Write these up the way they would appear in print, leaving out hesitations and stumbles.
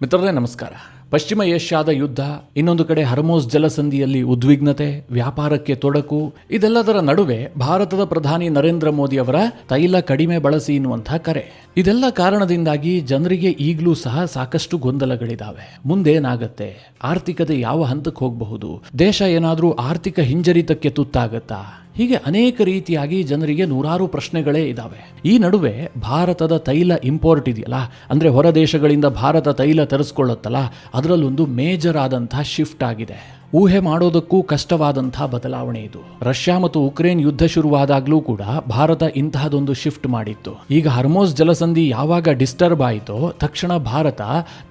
ಮಿತ್ರರೇ ನಮಸ್ಕಾರ. ಪಶ್ಚಿಮ ಏಷ್ಯಾದ ಯುದ್ಧ, ಇನ್ನೊಂದು ಕಡೆ ಹರ್ಮೋಸ್ ಜಲಸಂಧಿಯಲ್ಲಿ ಉದ್ವಿಗ್ನತೆ, ವ್ಯಾಪಾರಕ್ಕೆ ತೊಡಕು, ಇದೆಲ್ಲದರ ನಡುವೆ ಭಾರತದ ಪ್ರಧಾನಿ ನರೇಂದ್ರ ಮೋದಿ ಅವರ ತೈಲ ಕಡಿಮೆ ಬಳಸಿ ಎನ್ನುವಂಥ ಕರೆ. ಇದೆಲ್ಲ ಕಾರಣದಿಂದಾಗಿ ಜನರಿಗೆ ಈಗಲೂ ಸಹ ಸಾಕಷ್ಟು ಗೊಂದಲಗಳಿದಾವೆ. ಮುಂದೇನಾಗತ್ತೆ, ಆರ್ಥಿಕತೆ ಯಾವ ಹಂತಕ್ಕೆ ಹೋಗಬಹುದು, ದೇಶ ಏನಾದರೂ ಆರ್ಥಿಕ ಹಿಂಜರಿತಕ್ಕೆ ತುತ್ತಾಗತ್ತಾ, ಹೀಗೆ ಅನೇಕ ರೀತಿಯಾಗಿ ಜನರಿಗೆ ನೂರಾರು ಪ್ರಶ್ನೆಗಳೇ ಇದ್ದಾವೆ. ಈ ನಡುವೆ ಭಾರತದ ತೈಲ ಇಂಪೋರ್ಟ್ ಇದೆಯಲ್ಲ, ಅಂದರೆ ಹೊರ ದೇಶಗಳಿಂದ ಭಾರತ ತೈಲ ತರಿಸ್ಕೊಳ್ಳುತ್ತಲ್ಲ, ಅದರಲ್ಲೊಂದು ಮೇಜರ್ ಆದಂತಹ ಶಿಫ್ಟ್ ಆಗಿದೆ. ಊಹೆ ಮಾಡೋದಕ್ಕೂ ಕಷ್ಟವಾದಂತಹ ಬದಲಾವಣೆ ಇದು. ರಷ್ಯಾ ಮತ್ತು ಉಕ್ರೇನ್ ಯುದ್ಧ ಶುರುವಾದಾಗಲೂ ಕೂಡ ಭಾರತ ಇಂತಹದೊಂದು ಶಿಫ್ಟ್ ಮಾಡಿತ್ತು. ಈಗ ಹರ್ಮೋಸ್ ಜಲಸಂಧಿ ಯಾವಾಗ ಡಿಸ್ಟರ್ಬ್ ಆಯಿತೋ ತಕ್ಷಣ ಭಾರತ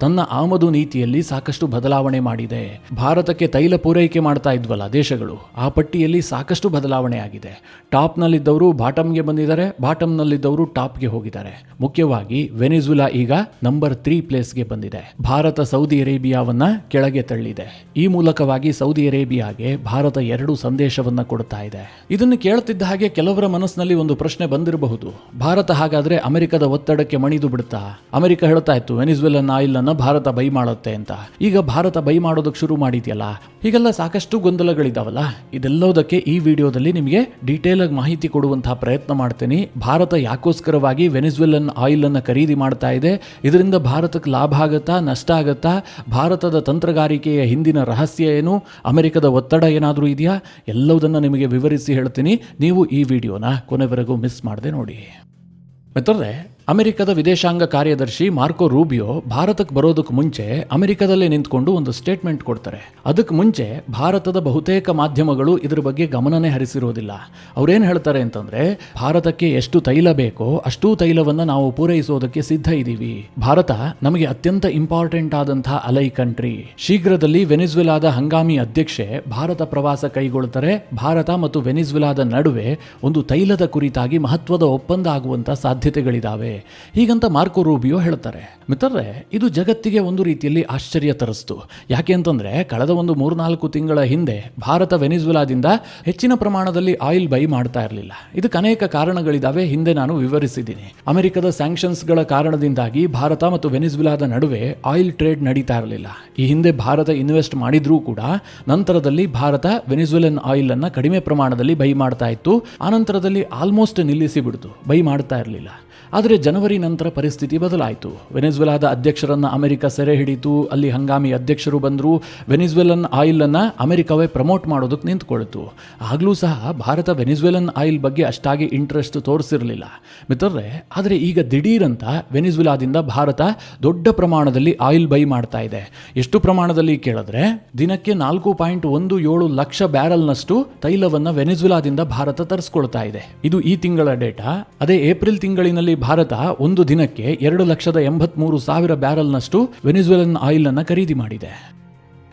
ತನ್ನ ಆಮದು ನೀತಿಯಲ್ಲಿ ಸಾಕಷ್ಟು ಬದಲಾವಣೆ ಮಾಡಿದೆ. ಭಾರತಕ್ಕೆ ತೈಲ ಪೂರೈಕೆ ಮಾಡ್ತಾ ಇದ್ವಲ್ಲ ದೇಶಗಳು, ಆ ಪಟ್ಟಿಯಲ್ಲಿ ಸಾಕಷ್ಟು ಬದಲಾವಣೆ ಆಗಿದೆ. ಟಾಪ್ನಲ್ಲಿದ್ದವರು ಬಾಟಮ್ಗೆ ಬಂದಿದ್ದಾರೆ, ಬಾಟಮ್ನಲ್ಲಿದ್ದವರು ಟಾಪ್ಗೆ ಹೋಗಿದ್ದಾರೆ. ಮುಖ್ಯವಾಗಿ ವೆನಿಜುಲಾ ಈಗ ನಂಬರ್ 3 ಪ್ಲೇಸ್ಗೆ ಬಂದಿದೆ. ಭಾರತ ಸೌದಿ ಅರೇಬಿಯಾವನ್ನ ಕೆಳಗೆ ತಳ್ಳಿದೆ. ಈ ಮೂಲಕವಾಗಿ ಸೌದಿ ಅರೇಬಿಯಾಗೆ ಭಾರತ 2 ಸಂದೇಶವನ್ನ ಕೊಡ್ತಾ ಇದೆ. ಇದನ್ನು ಕೇಳುತ್ತಿದ್ದ ಹಾಗೆ ಕೆಲವರ ಮನಸ್ಸಿನಲ್ಲಿ ಒಂದು ಪ್ರಶ್ನೆ ಬಂದಿರಬಹುದು, ಭಾರತ ಹಾಗಾದ್ರೆ ಅಮೆರಿಕದ ಒತ್ತಡಕ್ಕೆ ಮಣಿದು ಬಿಡುತ್ತಾ? ಅಮೆರಿಕ ಹೇಳ್ತಾ ಇತ್ತು ವೆನಿಜುವೆಲನ್ ಆಯಿಲ್ ಅನ್ನ ಭಾರತ ಬೈ ಮಾಡುತ್ತೆ ಅಂತ. ಈಗ ಭಾರತ ಬೈ ಮಾಡೋದಕ್ಕೆ ಶುರು ಮಾಡಿದ್ಯಲ್ಲ, ಹೀಗೆಲ್ಲ ಸಾಕಷ್ಟು ಗೊಂದಲಗಳಿದಾವಲ್ಲ. ಇದೆಲ್ಲದಕ್ಕೆ ಈ ವಿಡಿಯೋದಲ್ಲಿ ನಿಮಗೆ ಡೀಟೇಲ್ ಆಗಿ ಮಾಹಿತಿ ಕೊಡುವಂತಹ ಪ್ರಯತ್ನ ಮಾಡ್ತೀನಿ. ಭಾರತ ಯಾಕೋಸ್ಕರವಾಗಿ ವೆನಿಜುವೆಲನ್ ಆಯಿಲ್ ಅನ್ನ ಖರೀದಿ ಮಾಡ್ತಾ ಇದೆ, ಇದರಿಂದ ಭಾರತಕ್ಕೆ ಲಾಭ ಆಗತ್ತಾ, ನಷ್ಟ ಆಗತ್ತಾ, ಭಾರತದ ತಂತ್ರಗಾರಿಕೆಯ ಹಿಂದಿನ ರಹಸ್ಯ ಏನು, ಅಮೆರಿಕದ ಒತ್ತಡ ಏನಾದರೂ ಇದೆಯಾ, ಎಲ್ಲವುದನ್ನು ನಿಮಗೆ ವಿವರಿಸಿ ಹೇಳ್ತೀನಿ. ನೀವು ಈ ವಿಡಿಯೋನ ಕೊನೆವರೆಗೂ ಮಿಸ್ ಮಾಡದೆ ನೋಡಿ. ಮಿತ್ರರೇ, ಅಮೆರಿಕದ ವಿದೇಶಾಂಗ ಕಾರ್ಯದರ್ಶಿ ಮಾರ್ಕೋ ರೂಬಿಯೋ ಭಾರತಕ್ಕೆ ಬರೋದಕ್ಕೆ ಮುಂಚೆ ಅಮೆರಿಕದಲ್ಲೇ ನಿಂತ್ಕೊಂಡು ಒಂದು ಸ್ಟೇಟ್ಮೆಂಟ್ ಕೊಡ್ತಾರೆ. ಅದಕ್ಕೆ ಮುಂಚೆ ಭಾರತದ ಬಹುತೇಕ ಮಾಧ್ಯಮಗಳು ಇದರ ಬಗ್ಗೆ ಗಮನನೇ ಹರಿಸಿರೋದಿಲ್ಲ. ಅವ್ರೇನು ಹೇಳ್ತಾರೆ ಅಂತಂದ್ರೆ, ಭಾರತಕ್ಕೆ ಎಷ್ಟು ತೈಲ ಬೇಕೋ ಅಷ್ಟೂ ತೈಲವನ್ನು ನಾವು ಪೂರೈಸೋದಕ್ಕೆ ಸಿದ್ಧ ಇದ್ದೀವಿ. ಭಾರತ ನಮಗೆ ಅತ್ಯಂತ ಇಂಪಾರ್ಟೆಂಟ್ ಆದಂತಹ ಅಲೈ ಕಂಟ್ರಿ. ಶೀಘ್ರದಲ್ಲಿ ವೆನಿಜುವೆಲಾದ ಹಂಗಾಮಿ ಅಧ್ಯಕ್ಷೆ ಭಾರತ ಪ್ರವಾಸ ಕೈಗೊಳ್ಳುತ್ತಾರೆ. ಭಾರತ ಮತ್ತು ವೆನಿಜುವೆಲಾದ ನಡುವೆ ಒಂದು ತೈಲದ ಕುರಿತಾಗಿ ಮಹತ್ವದ ಒಪ್ಪಂದ ಆಗುವಂತ ಸಾಧ್ಯತೆಗಳಿದಾವೆ. ಹೀಗಂತ ಮಾರ್ಕೋ ರೂಬಿಯೋ ಹೇಳ್ತಾರೆ. ಮಿತ್ರರೇ, ಇದು ಜಗತ್ತಿಗೆ ಒಂದು ರೀತಿಯಲ್ಲಿ ಆಶ್ಚರ್ಯ ತರಿಸ್ತು. ಯಾಕೆ ಅಂತಂದ್ರೆ, ಕಳೆದ ಒಂದು 3-4 ತಿಂಗಳ ಹಿಂದೆ ಭಾರತ ವೆನಿಜುವೆಲಾದಿಂದ ಹೆಚ್ಚಿನ ಪ್ರಮಾಣದಲ್ಲಿ ಆಯಿಲ್ ಬೈ ಮಾಡ್ತಾ ಇರಲಿಲ್ಲ. ಇದಕ್ಕೆ ಅನೇಕ ಕಾರಣಗಳಿದಾವೆ, ಹಿಂದೆ ನಾನು ವಿವರಿಸಿದ್ದೀನಿ. ಅಮೆರಿಕದ ಸ್ಯಾಂಕ್ಷನ್ಸ್ಗಳ ಕಾರಣದಿಂದಾಗಿ ಭಾರತ ಮತ್ತು ವೆನಿಜುವೆಲಾದ ನಡುವೆ ಆಯಿಲ್ ಟ್ರೇಡ್ ನಡೀತಾ ಇರಲಿಲ್ಲ. ಈ ಹಿಂದೆ ಭಾರತ ಇನ್ವೆಸ್ಟ್ ಮಾಡಿದ್ರೂ ಕೂಡ ನಂತರದಲ್ಲಿ ಭಾರತ ವೆನಿಜುವೆಲನ್ ಆಯಿಲ್ ಅನ್ನ ಕಡಿಮೆ ಪ್ರಮಾಣದಲ್ಲಿ ಬೈ ಮಾಡ್ತಾ ಇತ್ತು. ಆನಂತರದಲ್ಲಿ ಆಲ್ಮೋಸ್ಟ್ ನಿಲ್ಲಿಸಿ ಬಿಡ್ತು, ಬೈ ಮಾಡ್ತಾ ಇರಲಿಲ್ಲ. ಆದರೆ ಜನವರಿ ನಂತರ ಪರಿಸ್ಥಿತಿ ಬದಲಾಯಿತು. ವೆನಿಜುವೆಲಾದ ಅಧ್ಯಕ್ಷರನ್ನ ಅಮೆರಿಕ ಸೆರೆ ಹಿಡಿತು. ಅಲ್ಲಿ ಹಂಗಾಮಿ ಅಧ್ಯಕ್ಷರು ಬಂದರು. ವೆನಿಜುವೆಲನ್ ಆಯಿಲ್ ಅನ್ನ ಅಮೆರಿಕವೇ ಪ್ರಮೋಟ್ ಮಾಡೋದಕ್ಕೆ ನಿಂತ್ಕೊಳ್ತು. ಆಗಲೂ ಸಹ ಭಾರತ ವೆನಿಜುವೆಲನ್ ಆಯಿಲ್ ಬಗ್ಗೆ ಅಷ್ಟಾಗಿ ಇಂಟ್ರೆಸ್ಟ್ ತೋರಿಸಿರಲಿಲ್ಲ ಮಿತ್ರರೇ. ಆದರೆ ಈಗ ದಿಢೀರಂತ ವೆನಿಜುವೆಲಾದಿಂದ ಭಾರತ ದೊಡ್ಡ ಪ್ರಮಾಣದಲ್ಲಿ ಆಯಿಲ್ ಬೈ ಮಾಡ್ತಾ ಇದೆ. ಎಷ್ಟು ಪ್ರಮಾಣದಲ್ಲಿ ಕೇಳಿದ್ರೆ, ದಿನಕ್ಕೆ 4.17 ಲಕ್ಷ ಬ್ಯಾರಲ್ನಷ್ಟು ತೈಲವನ್ನು ವೆನಿಜುವೆಲಾದಿಂದ ಭಾರತ ತರಿಸ್ಕೊಳ್ತಾ ಇದೆ. ಇದು ಈ ತಿಂಗಳ ಡೇಟಾ. ಅದೇ ಏಪ್ರಿಲ್ ತಿಂಗಳಿನಲ್ಲಿ ಭಾರತ ಒಂದು ದಿನಕ್ಕೆ 2,83,000 ಬ್ಯಾರಲ್ನಷ್ಟು ವೆನಿಜುವೆಲನ್ ಆಯಿಲ್ ಅನ್ನು ಖರೀದಿ ಮಾಡಿದೆ.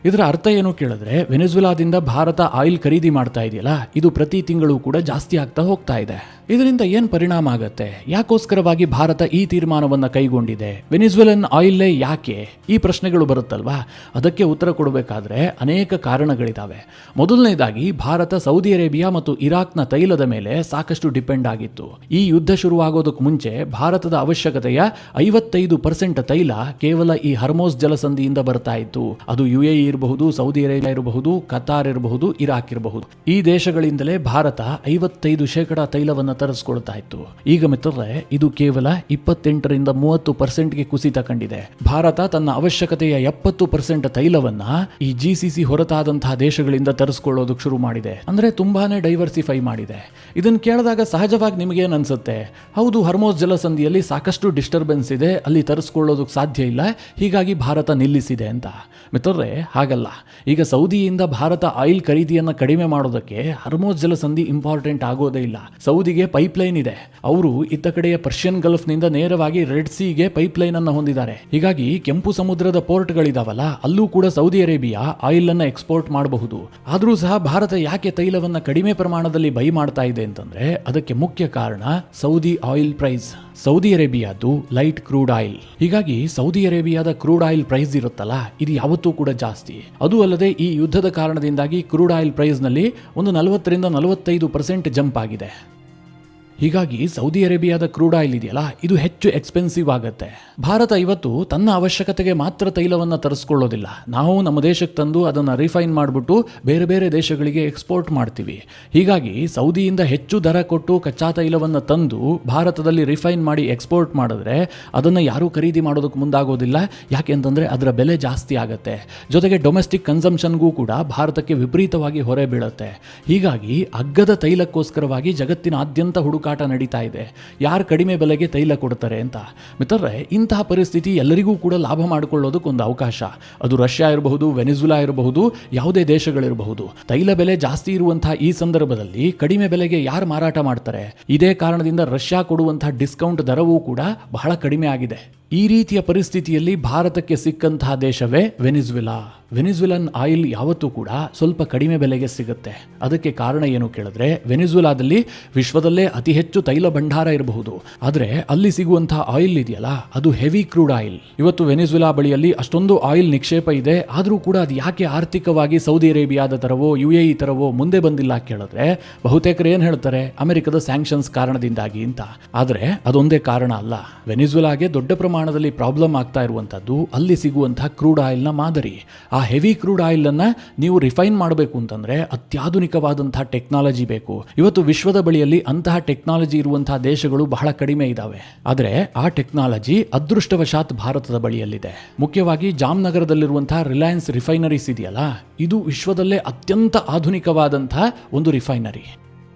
ಇದರ ಅರ್ಥ ಏನು ಕೇಳಿದ್ರೆ, ವೆನಿಜುವೆಲಾದಿಂದ ಭಾರತ ಆಯಿಲ್ ಖರೀದಿ ಮಾಡ್ತಾ ಇದೆಯಲ್ಲ, ಇದು ಪ್ರತಿ ತಿಂಗಳು ಕೂಡ ಜಾಸ್ತಿ ಆಗ್ತಾ ಹೋಗ್ತಾ ಇದೆ. ಇದರಿಂದ ಏನು ಪರಿಣಾಮ ಆಗುತ್ತೆ, ಯಾಕೋಸ್ಕರವಾಗಿ ಭಾರತ ಈ ತೀರ್ಮಾನವನ್ನು ಕೈಗೊಂಡಿದೆ, ವೆನಿಜುವೆಲನ್ ಆಯಿಲ್ಲೇ ಯಾಕೆ, ಈ ಪ್ರಶ್ನೆಗಳು ಬರುತ್ತಲ್ವಾ. ಅದಕ್ಕೆ ಉತ್ತರ ಕೊಡಬೇಕಾದ್ರೆ ಅನೇಕ ಕಾರಣಗಳಿದ್ದಾವೆ. ಮೊದಲನೇದಾಗಿ, ಭಾರತ ಸೌದಿ ಅರೇಬಿಯಾ ಮತ್ತು ಇರಾಕ್ನ ತೈಲದ ಮೇಲೆ ಸಾಕಷ್ಟು ಡಿಪೆಂಡ್ ಆಗಿತ್ತು. ಈ ಯುದ್ಧ ಶುರುವಾಗೋದಕ್ಕೆ ಮುಂಚೆ ಭಾರತದ ಅವಶ್ಯಕತೆಯ 55% ತೈಲ ಕೇವಲ ಈ ಹರ್ಮೋಸ್ ಜಲಸಂಧಿಯಿಂದ ಬರ್ತಾ ಇತ್ತು. ಅದು UAE ಇರಬಹುದು, ಸೌದಿ ಅರೇಬಿಯಾ ಇರಬಹುದು, ಕತಾರ್ ಇರಬಹುದು, ಇರಾಕ್ ಇರಬಹುದು. ಈ ದೇಶಗಳಿಂದಲೇ ಭಾರತ 55% ತೈಲವನ್ನು ತರಿಸ್ಕೊಳ್ತಾ ಇತ್ತು. ಈಗ ಮಿತ್ರರೇ, ಇದು ಕೇವಲ 28ರಿಂದ 30%ಗೆ ಕುಸಿತ ಕಂಡಿದೆ. ಭಾರತ ತನ್ನ ಅವಶ್ಯಕತೆಯ 70% ತೈಲವನ್ನ ಈ GCC ಹೊರತಾದಂತಹ ದೇಶಗಳಿಂದ ತರಿಸ್ಕೊಳ್ಳೋದಕ್ಕೆ ಶುರು ಮಾಡಿದೆ. ಅಂದ್ರೆ ತುಂಬಾನೇ ಡೈವರ್ಸಿಫೈ ಮಾಡಿದೆ. ಇದನ್ನು ಕೇಳಿದಾಗ ಸಹಜವಾಗಿ ನಿಮಗೇನು ಅನ್ಸುತ್ತೆ, ಹೌದು, ಹರ್ಮೋಸ್ ಜಲಸಂಧಿಯಲ್ಲಿ ಸಾಕಷ್ಟು ಡಿಸ್ಟರ್ಬೆನ್ಸ್ ಇದೆ, ಅಲ್ಲಿ ತರಿಸ್ಕೊಳ್ಳೋದಕ್ಕೆ ಸಾಧ್ಯ ಇಲ್ಲ, ಹೀಗಾಗಿ ಭಾರತ ನಿಲ್ಲಿಸಿದೆ ಅಂತ. ಮಿತ್ರರೇ, ಹಾಗಲ್ಲ. ಈಗ ಸೌದಿಯಿಂದ ಭಾರತ ಆಯಿಲ್ ಖರೀದಿಯನ್ನು ಕಡಿಮೆ ಮಾಡೋದಕ್ಕೆ ಹರ್ಮೋಸ್ ಜಲಸಂಧಿ ಇಂಪಾರ್ಟೆಂಟ್ ಆಗೋದೇ ಇಲ್ಲ. ಸೌದಿಗೆ ಪೈಪ್ಲೈನ್ ಇದೆ. ಅವರು ಇತ್ತ ಕಡೆಯ ಪರ್ಷಿಯನ್ ಗಲ್ಫ್ ನಿಂದ ನೇರವಾಗಿ ರೆಡ್ ಸೀಗೆ ಪೈಪ್ಲೈನ್ ಅನ್ನು ಹೊಂದಿದ್ದಾರೆ. ಹೀಗಾಗಿ ಕೆಂಪು ಸಮುದ್ರದ ಪೋರ್ಟ್ಗಳಿದಾವಲ್ಲ, ಅಲ್ಲೂ ಕೂಡ ಸೌದಿ ಅರೇಬಿಯಾ ಆಯಿಲ್ ಅನ್ನ ಎಕ್ಸ್ಪೋರ್ಟ್ ಮಾಡಬಹುದು. ಆದರೂ ಸಹ ಭಾರತ ಯಾಕೆ ತೈಲವನ್ನ ಕಡಿಮೆ ಪ್ರಮಾಣದಲ್ಲಿ ಬೈ ಮಾಡ್ತಾ ಇದೆ ಅಂತಂದ್ರೆ, ಅದಕ್ಕೆ ಮುಖ್ಯ ಕಾರಣ ಸೌದಿ ಆಯಿಲ್ ಪ್ರೈಸ್. ಸೌದಿ ಅರೇಬಿಯಾದು ಲೈಟ್ ಕ್ರೂಡ್ ಆಯಿಲ್. ಹೀಗಾಗಿ ಸೌದಿ ಅರೇಬಿಯಾದ ಕ್ರೂಡ್ ಆಯಿಲ್ ಪ್ರೈಸ್ ಇರುತ್ತಲ್ಲ, ಇದು ಯಾವತ್ತೂ ಕೂಡ ಜಾಸ್ತಿ. ಅದು ಅಲ್ಲದೆ ಈ ಯುದ್ಧದ ಕಾರಣದಿಂದಾಗಿ ಕ್ರೂಡ್ ಆಯಿಲ್ ಪ್ರೈಸ್ ನಲ್ಲಿ ಒಂದು 40ರಿಂದ 45% ಜಂಪ್ ಆಗಿದೆ. ಹೀಗಾಗಿ ಸೌದಿ ಅರೇಬಿಯಾದ ಕ್ರೂಡ್ ಆಯಿಲ್ ಇದೆಯಲ್ಲ, ಇದು ಹೆಚ್ಚು ಎಕ್ಸ್ಪೆನ್ಸಿವ್ ಆಗುತ್ತೆ. ಭಾರತ ಇವತ್ತು ತನ್ನ ಅವಶ್ಯಕತೆಗೆ ಮಾತ್ರ ತೈಲವನ್ನು ತರಿಸ್ಕೊಳ್ಳೋದಿಲ್ಲ. ನಾವು ನಮ್ಮ ದೇಶಕ್ಕೆ ತಂದು ಅದನ್ನು ರಿಫೈನ್ ಮಾಡಿಬಿಟ್ಟು ಬೇರೆ ಬೇರೆ ದೇಶಗಳಿಗೆ ಎಕ್ಸ್ಪೋರ್ಟ್ ಮಾಡ್ತೀವಿ. ಹೀಗಾಗಿ ಸೌದಿಯಿಂದ ಹೆಚ್ಚು ದರ ಕೊಟ್ಟು ಕಚ್ಚಾ ತೈಲವನ್ನು ತಂದು ಭಾರತದಲ್ಲಿ ರಿಫೈನ್ ಮಾಡಿ ಎಕ್ಸ್ಪೋರ್ಟ್ ಮಾಡಿದ್ರೆ ಅದನ್ನು ಯಾರೂ ಖರೀದಿ ಮಾಡೋದಕ್ಕೆ ಮುಂದಾಗೋದಿಲ್ಲ. ಯಾಕೆಂತಂದರೆ ಅದರ ಬೆಲೆ ಜಾಸ್ತಿ ಆಗುತ್ತೆ. ಜೊತೆಗೆ ಡೊಮೆಸ್ಟಿಕ್ ಕನ್ಸಂಪ್ಷನ್ಗೂ ಕೂಡ ಭಾರತಕ್ಕೆ ವಿಪರೀತವಾಗಿ ಹೊರೆ ಬೀಳುತ್ತೆ. ಹೀಗಾಗಿ ಅಗ್ಗದ ತೈಲಕ್ಕೋಸ್ಕರವಾಗಿ ಜಗತ್ತಿನಾದ್ಯಂತ ಹುಡುಕಾಟ ನಡೀತಾ ಇದೆ. ಯಾರು ಕಡಿಮೆ ಬೆಲೆಗೆ ತೈಲ ಕೊಡ್ತಾರೆ ಅಂತ. ಮಿತ್ರರೇ, ಇಂತಹ ಪರಿಸ್ಥಿತಿ ಎಲ್ಲರಿಗೂ ಕೂಡ ಲಾಭ ಮಾಡಿಕೊಳ್ಳೋದಕ್ಕೊಂದು ಅವಕಾಶ. ಅದು ರಷ್ಯಾ ಇರಬಹುದು, ವೆನಿಜುಲಾ ಇರಬಹುದು, ಯಾವುದೇ ದೇಶಗಳಿರಬಹುದು. ತೈಲ ಬೆಲೆ ಜಾಸ್ತಿ ಇರುವಂತಹ ಈ ಸಂದರ್ಭದಲ್ಲಿ ಕಡಿಮೆ ಬೆಲೆಗೆ ಯಾರು ಮಾರಾಟ ಮಾಡ್ತಾರೆ? ಇದೇ ಕಾರಣದಿಂದ ರಷ್ಯಾ ಕೊಡುವಂತಹ ಡಿಸ್ಕೌಂಟ್ ದರವೂ ಕೂಡ ಬಹಳ ಕಡಿಮೆ ಆಗಿದೆ. ಈ ರೀತಿಯ ಪರಿಸ್ಥಿತಿಯಲ್ಲಿ ಭಾರತಕ್ಕೆ ಸಿಕ್ಕಂತಹ ದೇಶವೇ ವೆನಿಜುವೆಲಾ. ವೆನಿಜುವೆಲನ್ ಆಯಿಲ್ ಯಾವತ್ತೂ ಕೂಡ ಸ್ವಲ್ಪ ಕಡಿಮೆ ಬೆಲೆಗೆ ಸಿಗುತ್ತೆ. ಅದಕ್ಕೆ ಕಾರಣ ಏನು ಕೇಳಿದ್ರೆ, ವೆನಿಜುವೆಲಾದಲ್ಲಿ ವಿಶ್ವದಲ್ಲೇ ಅತಿ ಹೆಚ್ಚು ತೈಲ ಭಂಡಾರ ಇರಬಹುದು, ಆದರೆ ಅಲ್ಲಿ ಸಿಗುವಂತಹ ಆಯಿಲ್ ಇದೆಯಲ್ಲ, ಅದು ಹೆವಿ ಕ್ರೂಡ್ ಆಯಿಲ್. ಇವತ್ತು ವೆನಿಜುವೆಲಾ ಬಳಿಯಲ್ಲಿ ಅಷ್ಟೊಂದು ಆಯಿಲ್ ನಿಕ್ಷೇಪ ಇದೆ, ಆದರೂ ಕೂಡ ಅದು ಯಾಕೆ ಆರ್ಥಿಕವಾಗಿ ಸೌದಿ ಅರೇಬಿಯಾದ ತರವೋ UAE ತರವೋ ಮುಂದೆ ಬಂದಿಲ್ಲ ಕೇಳಿದ್ರೆ, ಬಹುತೇಕರು ಏನು ಹೇಳ್ತಾರೆ, ಅಮೆರಿಕದ ಸ್ಯಾಂಕ್ಷನ್ಸ್ ಕಾರಣದಿಂದಾಗಿ ಅಂತ. ಆದರೆ ಅದೊಂದೇ ಕಾರಣ ಅಲ್ಲ. ವೆನಿಜುವೆಲಾಗೆ ದೊಡ್ಡ ಪ್ರಮಾಣದಲ್ಲಿ ಪ್ರಾಬ್ಲಮ್ ಆಗ್ತಾ ಇರುವಂತದ್ದು ಅಲ್ಲಿ ಸಿಗುವಂತಹ ಕ್ರೂಡ್ ಆಯಿಲ್ನ ಮಾದರಿ. ಆ ಹೆವಿ ಕ್ರೂಡ್ ಆಯಿಲ್ ಅನ್ನ ನೀವು ರಿಫೈನ್ ಮಾಡಬೇಕು ಅಂತಂದ್ರೆ ಅತ್ಯಾಧುನಿಕವಾದಂತಹ ಟೆಕ್ನಾಲಜಿ ಬೇಕು. ಇವತ್ತು ವಿಶ್ವದ ಬಳಿಯಲ್ಲಿ ಅಂತಹ ಟೆಕ್ನಾಲಜಿ ಇರುವಂತಹ ದೇಶಗಳು ಬಹಳ ಕಡಿಮೆ ಇದಾವೆ. ಆದರೆ ಆ ಟೆಕ್ನಾಲಜಿ ಅದೃಷ್ಟವಶಾತ್ ಭಾರತದ ಬಳಿಯಲ್ಲಿದೆ. ಮುಖ್ಯವಾಗಿ ಜಾಮ್ನಗರದಲ್ಲಿರುವಂತಹ ರಿಲಯನ್ಸ್ ರಿಫೈನರೀಸ್ ಇದೆಯಲ್ಲ, ಇದು ವಿಶ್ವದಲ್ಲೇ ಅತ್ಯಂತ ಆಧುನಿಕವಾದಂತಹ ಒಂದು ರಿಫೈನರಿ.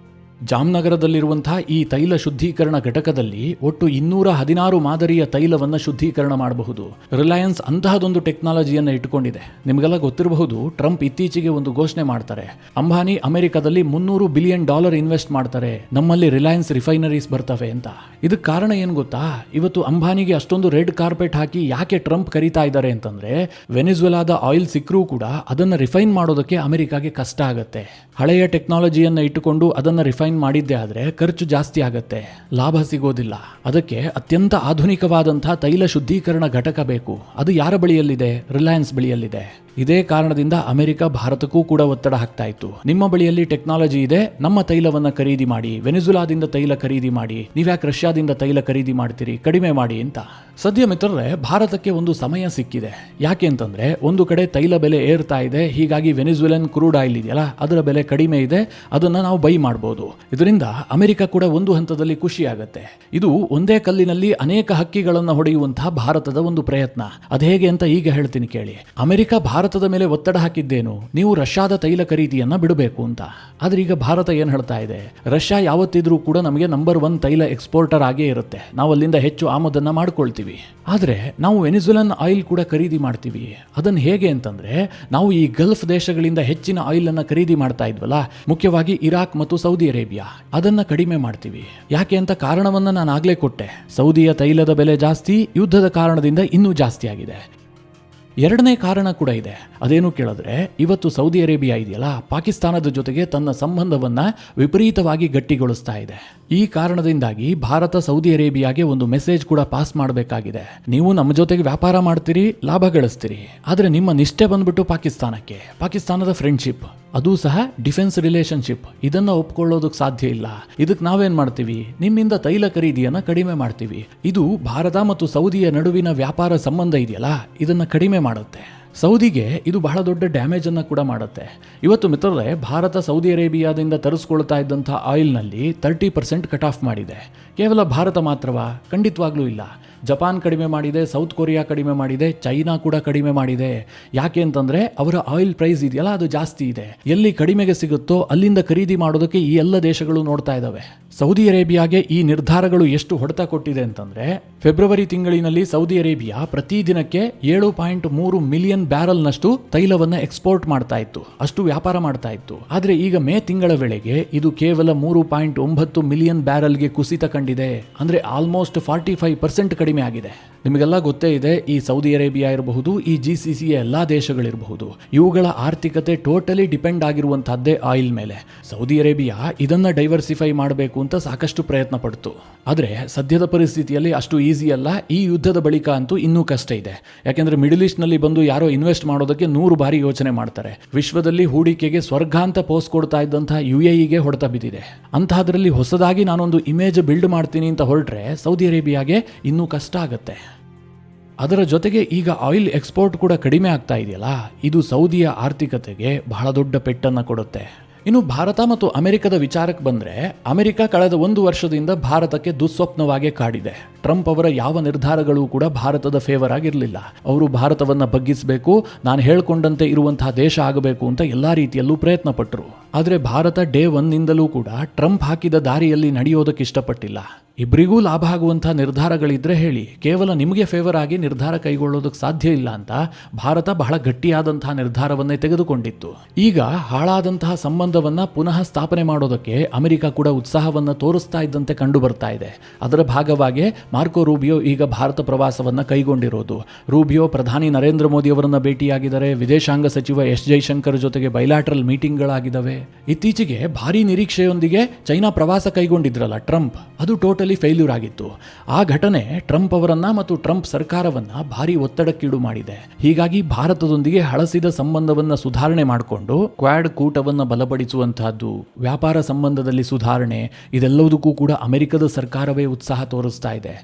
ಜಾಮ್ನಗರದಲ್ಲಿರುವಂತಹ ಈ ತೈಲ ಶುದ್ಧೀಕರಣ ಘಟಕದಲ್ಲಿ ಒಟ್ಟು 216 ಮಾದರಿಯ ತೈಲವನ್ನು ಶುದ್ಧೀಕರಣ ಮಾಡಬಹುದು. ರಿಲಯನ್ಸ್ ಅಂತಹದೊಂದು ಟೆಕ್ನಾಲಜಿಯನ್ನು ಇಟ್ಟುಕೊಂಡಿದೆ. ನಿಮಗೆಲ್ಲ ಗೊತ್ತಿರಬಹುದು, ಟ್ರಂಪ್ ಇತ್ತೀಚೆಗೆ ಒಂದು ಘೋಷಣೆ ಮಾಡ್ತಾರೆ, ಅಂಬಾನಿ ಅಮೆರಿಕದಲ್ಲಿ $300 ಬಿಲಿಯನ್ ಇನ್ವೆಸ್ಟ್ ಮಾಡ್ತಾರೆ, ನಮ್ಮಲ್ಲಿ ರಿಲಯನ್ಸ್ ರಿಫೈನರೀಸ್ ಬರ್ತವೆ ಅಂತ. ಇದಕ್ಕೆ ಕಾರಣ ಏನು ಗೊತ್ತಾ? ಇವತ್ತು ಅಂಬಾನಿಗೆ ಅಷ್ಟೊಂದು ರೆಡ್ ಕಾರ್ಪೆಟ್ ಹಾಕಿ ಯಾಕೆ ಟ್ರಂಪ್ ಕರೀತಾ ಇದ್ದಾರೆ ಅಂತಂದ್ರೆ, ವೆನಿಜುವೆಲಾದ ಆಯಿಲ್ ಸಿಕ್ಕರೂ ಕೂಡ ಅದನ್ನು ರಿಫೈನ್ ಮಾಡೋದಕ್ಕೆ ಅಮೆರಿಕಾಗೆ ಕಷ್ಟ ಆಗುತ್ತೆ. ಹಳೆಯ ಟೆಕ್ನಾಲಜಿಯನ್ನು ಇಟ್ಟುಕೊಂಡು ಅದನ್ನು ರಿಫೈನ್ ಮಾಡಿದ್ದೆ ಆದರೆ ಖರ್ಚು ಜಾಸ್ತಿ ಆಗತ್ತೆ, ಲಾಭ ಸಿಗೋದಿಲ್ಲ. ಅದಕ್ಕೆ ಅತ್ಯಂತ ಆಧುನಿಕವಾದಂತಹ ತೈಲ ಶುದ್ಧೀಕರಣ ಘಟಕ ಬೇಕು. ಅದು ಯಾರ ಬಳಿಯಲ್ಲಿದೆ? ರಿಲಯನ್ಸ್ ಬಳಿಯಲ್ಲಿದೆ. ಇದೇ ಕಾರಣದಿಂದ ಅಮೆರಿಕ ಭಾರತಕ್ಕೂ ಕೂಡ ಒತ್ತಡ ಹಾಕ್ತಾ ಇತ್ತು. ನಿಮ್ಮ ಬಳಿಯಲ್ಲಿ ಟೆಕ್ನಾಲಜಿ ಇದೆ, ನಮ್ಮ ತೈಲವನ್ನ ಖರೀದಿ ಮಾಡಿ, ವೆನಿಜುಲಾದಿಂದ ತೈಲ ಖರೀದಿ ಮಾಡಿ, ನೀವ್ಯಾಕೆ ರಷ್ಯಾದಿಂದ ತೈಲ ಖರೀದಿ ಮಾಡ್ತೀರಿ, ಕಡಿಮೆ ಮಾಡಿ ಅಂತ. ಸದ್ಯ ಮಿತ್ರರೇ, ಭಾರತಕ್ಕೆ ಒಂದು ಸಮಯ ಸಿಕ್ಕಿದೆ. ಯಾಕೆ ಅಂತಂದ್ರೆ, ಒಂದು ಕಡೆ ತೈಲ ಬೆಲೆ ಏರ್ತಾ ಇದೆ, ಹೀಗಾಗಿ ವೆನಿಜುವೆಲನ್ ಕ್ರೂಡ್ ಆಯಿಲ್ ಇದೆಯಲ್ಲ ಅದರ ಬೆಲೆ ಕಡಿಮೆ ಇದೆ, ಅದನ್ನ ನಾವು ಬೈ ಮಾಡಬಹುದು. ಇದರಿಂದ ಅಮೆರಿಕ ಕೂಡ ಒಂದು ಹಂತದಲ್ಲಿ ಖುಷಿ ಆಗತ್ತೆ. ಇದು ಒಂದೇ ಕಲ್ಲಿನಲ್ಲಿ ಅನೇಕ ಹಕ್ಕಿಗಳನ್ನು ಹೊಡೆಯುವಂತಹ ಭಾರತದ ಒಂದು ಪ್ರಯತ್ನ. ಅದು ಹೇಗೆ ಅಂತ ಈಗ ಹೇಳ್ತೀನಿ ಕೇಳಿ. ಅಮೆರಿಕ ಭಾರತದ ಮೇಲೆ ಒತ್ತಡ ಹಾಕಿದ್ದೇನು, ನೀವು ರಷ್ಯಾದ ತೈಲ ಖರೀದಿಯನ್ನ ಬಿಡಬೇಕು ಅಂತ. ಆದ್ರೆ ಈಗ ಭಾರತ ಏನ್ ಹೇಳ್ತಾ ಇದೆ, ರಷ್ಯಾ ಯಾವತ್ತಿದ್ರೂ ಕೂಡ ನಮಗೆ ನಂಬರ್ 1 ತೈಲ ಎಕ್ಸ್ಪೋರ್ಟರ್ ಆಗೇ ಇರುತ್ತೆ, ನಾವು ಅಲ್ಲಿಂದ ಹೆಚ್ಚು ಆಮದನ್ನ ಮಾಡ್ಕೊಳ್ತೀವಿ. ಆದ್ರೆ ನಾವು ವೆನಿಜುವೆಲನ್ ಆಯಿಲ್ ಕೂಡ ಖರೀದಿ ಮಾಡ್ತೀವಿ. ಅದನ್ನ ಹೇಗೆ ಅಂತಂದ್ರೆ, ನಾವು ಈ ಗಲ್ಫ್ ದೇಶಗಳಿಂದ ಹೆಚ್ಚಿನ ಆಯಿಲ್ ಅನ್ನ ಖರೀದಿ ಮಾಡ್ತಾ ಇದ್ವಲ್ಲ, ಮುಖ್ಯವಾಗಿ ಇರಾಕ್ ಮತ್ತು ಸೌದಿ ಅರೇಬಿಯಾ, ಅದನ್ನ ಕಡಿಮೆ ಮಾಡ್ತೀವಿ. ಯಾಕೆ ಅಂತ ಕಾರಣವನ್ನ ನಾನು ಆಗ್ಲೇ ಕೊಟ್ಟೆ. ಸೌದಿಯ ತೈಲದ ಬೆಲೆ ಜಾಸ್ತಿ, ಯುದ್ಧದ ಕಾರಣದಿಂದ ಇನ್ನೂ ಜಾಸ್ತಿ ಆಗಿದೆ. ಎರಡನೇ ಕಾರಣ ಕೂಡ ಇದೆ. ಅದೇನು ಕೇಳಿದ್ರೆ, ಇವತ್ತು ಸೌದಿ ಅರೇಬಿಯಾ ಇದೆಯಲ್ಲ, ಪಾಕಿಸ್ತಾನದ ಜೊತೆಗೆ ತನ್ನ ಸಂಬಂಧವನ್ನ ವಿಪರೀತವಾಗಿ ಗಟ್ಟಿಗೊಳಿಸ್ತಾ ಇದೆ. ಈ ಕಾರಣದಿಂದಾಗಿ ಭಾರತ ಸೌದಿ ಅರೇಬಿಯಾಗೆ ಒಂದು ಮೆಸೇಜ್ ಕೂಡ ಪಾಸ್ ಮಾಡಬೇಕಾಗಿದೆ. ನೀವು ನಮ್ಮ ಜೊತೆಗೆ ವ್ಯಾಪಾರ ಮಾಡ್ತೀರಿ, ಲಾಭ ಗಳಿಸ್ತೀರಿ, ಆದ್ರೆ ನಿಮ್ಮ ನಿಷ್ಠೆ ಬಂದ್ಬಿಟ್ಟು ಪಾಕಿಸ್ತಾನಕ್ಕೆ. ಪಾಕಿಸ್ತಾನದ ಫ್ರೆಂಡ್ಶಿಪ್, ಅದು ಸಹ ಡಿಫೆನ್ಸ್ ರಿಲೇಶನ್ಶಿಪ್, ಇದನ್ನ ಒಪ್ಕೊಳ್ಳೋದಕ್ಕೆ ಸಾಧ್ಯ ಇಲ್ಲ. ಇದಕ್ಕೆ ನಾವೇನ್ ಮಾಡ್ತೀವಿ, ನಿಮ್ಮಿಂದ ತೈಲ ಖರೀದಿಯನ್ನ ಕಡಿಮೆ ಮಾಡ್ತೀವಿ. ಇದು ಭಾರತ ಮತ್ತು ಸೌದಿಯ ನಡುವಿನ ವ್ಯಾಪಾರ ಸಂಬಂಧ ಇದೆಯಲ್ಲ, ಇದನ್ನ ಕಡಿಮೆ ಮಾಡುತ್ತೆ. ಸೌದಿಗೆ ಇದು ಬಹಳ ದೊಡ್ಡ ಡ್ಯಾಮೇಜ್ ಅನ್ನು ಕೂಡ ಮಾಡುತ್ತೆ. ಇವತ್ತು ಮಿತ್ರರೇ, ಭಾರತ ಸೌದಿ ಅರೇಬಿಯಾದಿಂದ ತರಿಸ್ಕೊಳ್ತಾ ಇದ್ದಂಥ ಆಯಿಲ್ನಲ್ಲಿ 30% ಕಟ್ ಆಫ್ ಮಾಡಿದೆ. ಕೇವಲ ಭಾರತ ಮಾತ್ರವಾ? ಖಂಡಿತವಾಗ್ಲೂ ಇಲ್ಲ. ಜಪಾನ್ ಕಡಿಮೆ ಮಾಡಿದೆ, ಸೌತ್ ಕೊರಿಯಾ ಕಡಿಮೆ ಮಾಡಿದೆ, ಚೈನಾ ಕೂಡ ಕಡಿಮೆ ಮಾಡಿದೆ. ಯಾಕೆ ಅಂತಂದ್ರೆ ಅವರ ಆಯಿಲ್ ಪ್ರೈಸ್ ಇದೆಯಲ್ಲ ಅದು ಜಾಸ್ತಿ ಇದೆ. ಎಲ್ಲಿ ಕಡಿಮೆಗೆ ಸಿಗುತ್ತೋ ಅಲ್ಲಿಂದ ಖರೀದಿ ಮಾಡೋದಕ್ಕೆ ಈ ಎಲ್ಲ ದೇಶಗಳು ನೋಡ್ತಾ ಇದ್ದಾವೆ. ಸೌದಿ ಅರೇಬಿಯಾಗೆ ಈ ನಿರ್ಧಾರಗಳು ಎಷ್ಟು ಹೊಡೆತ ಕೊಟ್ಟಿದೆ ಅಂತಂದ್ರೆ, ಫೆಬ್ರವರಿ ತಿಂಗಳಿನಲ್ಲಿ ಸೌದಿ ಅರೇಬಿಯಾ ಪ್ರತಿದಿನಕ್ಕೆ 7.3 ಮಿಲಿಯನ್ ಬ್ಯಾರಲ್ನಷ್ಟು ತೈಲವನ್ನ ಎಕ್ಸ್ಪೋರ್ಟ್ ಮಾಡ್ತಾ ಇತ್ತು, ಅಷ್ಟು ವ್ಯಾಪಾರ ಮಾಡ್ತಾ ಇತ್ತು. ಆದ್ರೆ ಈಗ ಮೇ ತಿಂಗಳ ವೇಳೆಗೆ ಇದು ಕೇವಲ 3.9 ಮಿಲಿಯನ್ ಬ್ಯಾರಲ್ಗೆ ಕುಸಿತ ಕಂಡಿದೆ. ಅಂದ್ರೆ ಆಲ್ಮೋಸ್ಟ್ 45% ಕಡಿಮೆ ಆಗಿದೆ. ನಿಮಗೆಲ್ಲ ಗೊತ್ತೇ ಇದೆ, ಈ ಸೌದಿ ಅರೇಬಿಯಾ ಇರಬಹುದು, ಈ GCC ಎಲ್ಲ ದೇಶಗಳಿರಬಹುದು, ಇವುಗಳ ಆರ್ಥಿಕತೆ ಟೋಟಲಿ ಡಿಪೆಂಡ್ ಆಗಿರುವಂತಹದ್ದೇ ಆಯಿಲ್ ಮೇಲೆ. ಸೌದಿ ಅರೇಬಿಯಾ ಇದನ್ನ ಡೈವರ್ಸಿಫೈ ಮಾಡಬೇಕು ಅಂತ ಸಾಕಷ್ಟು ಪ್ರಯತ್ನ ಪಡ್ತು. ಆದರೆ ಸದ್ಯದ ಪರಿಸ್ಥಿತಿಯಲ್ಲಿ ಅಷ್ಟು ಈಸಿ ಅಲ್ಲ. ಈ ಯುದ್ಧದ ಬಳಿಕ ಅಂತೂ ಇನ್ನೂ ಕಷ್ಟ ಇದೆ. ಯಾಕೆಂದ್ರೆ ಮಿಡಲ್ ಈಸ್ಟ್ ನಲ್ಲಿ ಬಂದು ಯಾರೋ ಇನ್ವೆಸ್ಟ್ ಮಾಡೋದಕ್ಕೆ 100 ಬಾರಿ ಯೋಚನೆ ಮಾಡ್ತಾರೆ. ವಿಶ್ವದಲ್ಲಿ ಹೂಡಿಕೆಗೆ ಸ್ವರ್ಗ ಅಂತ ಪೋಸ್ಟ್ ಕೊಡ್ತಾ ಇದ್ದಂತಹ UAEಗೆ ಹೊಡೆತ ಬಿದ್ದಿದೆ. ಅಂತಹದ್ರಲ್ಲಿ ಹೊಸದಾಗಿ ನಾನೊಂದು ಇಮೇಜ್ ಬಿಲ್ಡ್ ಮಾಡ್ತೀನಿ ಅಂತ ಹೊರಟ್ರೆ ಸೌದಿ ಅರೇಬಿಯಾಗೆ ಇನ್ನೂ ಕಷ್ಟ ಆಗುತ್ತೆ. ಅದರ ಜೊತೆಗೆ ಈಗ ಆಯಿಲ್ ಎಕ್ಸ್ಪೋರ್ಟ್ ಕೂಡ ಕಡಿಮೆ ಆಗ್ತಾ ಇದೆಯಲ್ಲ, ಇದು ಸೌದಿಯ ಆರ್ಥಿಕತೆಗೆ ಬಹಳ ದೊಡ್ಡ ಪೆಟ್ಟನ್ನು ಕೊಡುತ್ತೆ. ಇನ್ನು ಭಾರತ ಮತ್ತು ಅಮೆರಿಕದ ವಿಚಾರಕ್ಕೆ ಬಂದರೆ, ಅಮೆರಿಕ ಕಳೆದ 1 ವರ್ಷದಿಂದ ಭಾರತಕ್ಕೆ ದುಸ್ವಪ್ನವಾಗಿ ಕಾಡಿದೆ. ಟ್ರಂಪ್ ಅವರ ಯಾವ ನಿರ್ಧಾರಗಳು ಕೂಡ ಭಾರತದ ಫೇವರ್ ಆಗಿರಲಿಲ್ಲ. ಅವರು ಭಾರತವನ್ನು ಬಗ್ಗಿಸಬೇಕು, ನಾನು ಹೇಳ್ಕೊಂಡಂತೆ ಇರುವಂತಹ ದೇಶ ಆಗಬೇಕು ಅಂತ ಎಲ್ಲ ರೀತಿಯಲ್ಲೂ ಪ್ರಯತ್ನ ಪಟ್ಟರು. ಆದರೆ ಭಾರತ ಡೇ 1ನಿಂದಲೂ ಕೂಡ ಟ್ರಂಪ್ ಹಾಕಿದ ದಾರಿಯಲ್ಲಿ ನಡೆಯೋದಕ್ಕೆ ಇಷ್ಟಪಟ್ಟಿಲ್ಲ. ಇಬ್ಬರಿಗೂ ಲಾಭ ಆಗುವಂತಹ ನಿರ್ಧಾರಗಳಿದ್ರೆ ಹೇಳಿ, ಕೇವಲ ನಿಮಗೆ ಫೇವರ್ ಆಗಿ ನಿರ್ಧಾರ ಕೈಗೊಳ್ಳೋದಕ್ಕೆ ಸಾಧ್ಯ ಇಲ್ಲ ಅಂತ ಭಾರತ ಬಹಳ ಗಟ್ಟಿಯಾದಂತಹ ನಿರ್ಧಾರವನ್ನೇ ತೆಗೆದುಕೊಂಡಿತ್ತು. ಈಗ ಹಾಳಾದಂತಹ ಸಂಬಂಧವನ್ನ ಪುನಃ ಸ್ಥಾಪನೆ ಮಾಡೋದಕ್ಕೆ ಅಮೆರಿಕ ಕೂಡ ಉತ್ಸಾಹವನ್ನ ತೋರಿಸ್ತಾ ಇದ್ದಂತೆ ಕಂಡು ಬರ್ತಾ ಇದೆ. ಅದರ ಭಾಗವಾಗಿ ಮಾರ್ಕೋ ರೂಬಿಯೋ ಈಗ ಭಾರತ ಪ್ರವಾಸವನ್ನ ಕೈಗೊಂಡಿರೋದು. ರೂಬಿಯೋ ಪ್ರಧಾನಿ ನರೇಂದ್ರ ಮೋದಿ ಅವರನ್ನ ಭೇಟಿಯಾಗಿದ್ದಾರೆ. ವಿದೇಶಾಂಗ ಸಚಿವ S ಜೈಶಂಕರ್ ಜೊತೆಗೆ ಬೈಲಾಟ್ರಲ್ ಮೀಟಿಂಗ್ಗಳಾಗಿದ್ದಾವೆ. ಇತ್ತೀಚೆಗೆ ಭಾರಿ ನಿರೀಕ್ಷೆಯೊಂದಿಗೆ ಚೈನಾ ಪ್ರವಾಸ ಕೈಗೊಂಡಿದ್ರಲ್ಲ ಟ್ರಂಪ್, ಅದು ಟೋಟಲಿ ಫೇಲ್ಯೂರ್ ಆಗಿತ್ತು. ಆ ಘಟನೆ ಟ್ರಂಪ್ ಅವರನ್ನ ಮತ್ತು ಟ್ರಂಪ್ ಸರ್ಕಾರವನ್ನ ಭಾರಿ ಒತ್ತಡಕ್ಕೀಡು ಮಾಡಿದೆ. ಹೀಗಾಗಿ ಭಾರತದೊಂದಿಗೆ ಹಳಸಿದ ಸಂಬಂಧವನ್ನ ಸುಧಾರಣೆ ಮಾಡಿಕೊಂಡು ಕ್ವಾಡ್ ಕೂಟವನ್ನ ಬಲಪಡಿಸುವಂತಹದ್ದು, ವ್ಯಾಪಾರ ಸಂಬಂಧದಲ್ಲಿ ಸುಧಾರಣೆ, ಇದೆಲ್ಲದಕ್ಕೂ ಕೂಡ ಅಮೆರಿಕದ ಸರ್ಕಾರವೇ ಉತ್ಸಾಹ ತೋರಿಸ್ತಾ ಇದೆ.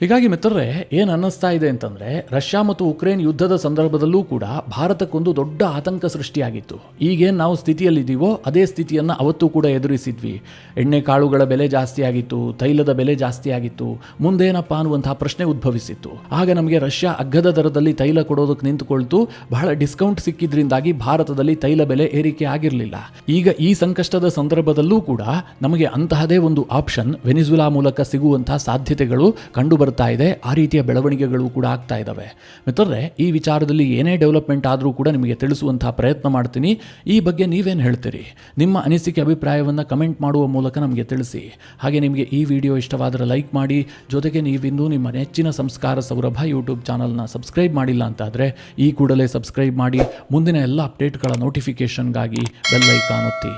ಹೀಗಾಗಿ ಮಿತ್ರರೇ, ಏನು ಅನ್ನಿಸ್ತಾ ಇದೆ ಅಂತಂದರೆ, ರಷ್ಯಾ ಮತ್ತು ಉಕ್ರೇನ್ ಯುದ್ಧದ ಸಂದರ್ಭದಲ್ಲೂ ಕೂಡ ಭಾರತಕ್ಕೊಂದು ದೊಡ್ಡ ಆತಂಕ ಸೃಷ್ಟಿಯಾಗಿತ್ತು. ಈಗೇನು ನಾವು ಸ್ಥಿತಿಯಲ್ಲಿದ್ದೀವೋ ಅದೇ ಸ್ಥಿತಿಯನ್ನು ಅವತ್ತೂ ಕೂಡ ಎದುರಿಸಿದ್ವಿ. ಎಣ್ಣೆ ಕಾಳುಗಳ ಬೆಲೆ ಜಾಸ್ತಿ ಆಗಿತ್ತು, ತೈಲದ ಬೆಲೆ ಜಾಸ್ತಿ ಆಗಿತ್ತು, ಮುಂದೇನಪ್ಪ ಅನ್ನುವಂತಹ ಪ್ರಶ್ನೆ ಉದ್ಭವಿಸಿತ್ತು. ಆಗ ನಮಗೆ ರಷ್ಯಾ ಅಗ್ಗದ ದರದಲ್ಲಿ ತೈಲ ಕೊಡೋದಕ್ಕೆ ನಿಂತುಕೊಳ್ತು. ಬಹಳ ಡಿಸ್ಕೌಂಟ್ ಸಿಕ್ಕಿದ್ರಿಂದಾಗಿ ಭಾರತದಲ್ಲಿ ತೈಲ ಬೆಲೆ ಏರಿಕೆ ಆಗಿರಲಿಲ್ಲ. ಈಗ ಈ ಸಂಕಷ್ಟದ ಸಂದರ್ಭದಲ್ಲೂ ಕೂಡ ನಮಗೆ ಅಂತಹದೇ ಒಂದು ಆಪ್ಷನ್ ವೆನಿಜುಲಾ ಮೂಲಕ ಸಿಗುವಂತಹ ಸಾಧ್ಯತೆಗಳು ಕಂಡು ಇದೆ. ಆ ರೀತಿಯ ಬೆಳವಣಿಗೆಗಳು ಕೂಡ ಆಗ್ತಾ ಇದ್ದಾವೆ. ಮಿತ್ರರೇ, ಈ ವಿಚಾರದಲ್ಲಿ ಏನೇ ಡೆವಲಪ್ಮೆಂಟ್ ಆದರೂ ಕೂಡ ನಿಮಗೆ ತಿಳಿಸುವಂತಹ ಪ್ರಯತ್ನ ಮಾಡ್ತೀನಿ. ಈ ಬಗ್ಗೆ ನೀವೇನು ಹೇಳ್ತೀರಿ? ನಿಮ್ಮ ಅನಿಸಿಕೆ ಅಭಿಪ್ರಾಯವನ್ನು ಕಮೆಂಟ್ ಮಾಡುವ ಮೂಲಕ ನಮಗೆ ತಿಳಿಸಿ. ಹಾಗೆ ನಿಮಗೆ ಈ ವಿಡಿಯೋ ಇಷ್ಟವಾದರೆ ಲೈಕ್ ಮಾಡಿ. ಜೊತೆಗೆ ನೀವಿಂದು ನಿಮ್ಮ ನೆಚ್ಚಿನ ಸಂಸ್ಕಾರ ಸೌರಭ ಯೂಟ್ಯೂಬ್ ಚಾನಲ್ನ ಸಬ್ಸ್ಕ್ರೈಬ್ ಮಾಡಿಲ್ಲ ಅಂತಾದರೆ ಈ ಕೂಡಲೇ ಸಬ್ಸ್ಕ್ರೈಬ್ ಮಾಡಿ. ಮುಂದಿನ ಎಲ್ಲ ಅಪ್ಡೇಟ್ಗಳ ನೋಟಿಫಿಕೇಷನ್ಗಾಗಿ ಬೆಲ್ ಐಕಾನ್ ಒತ್ತಿ.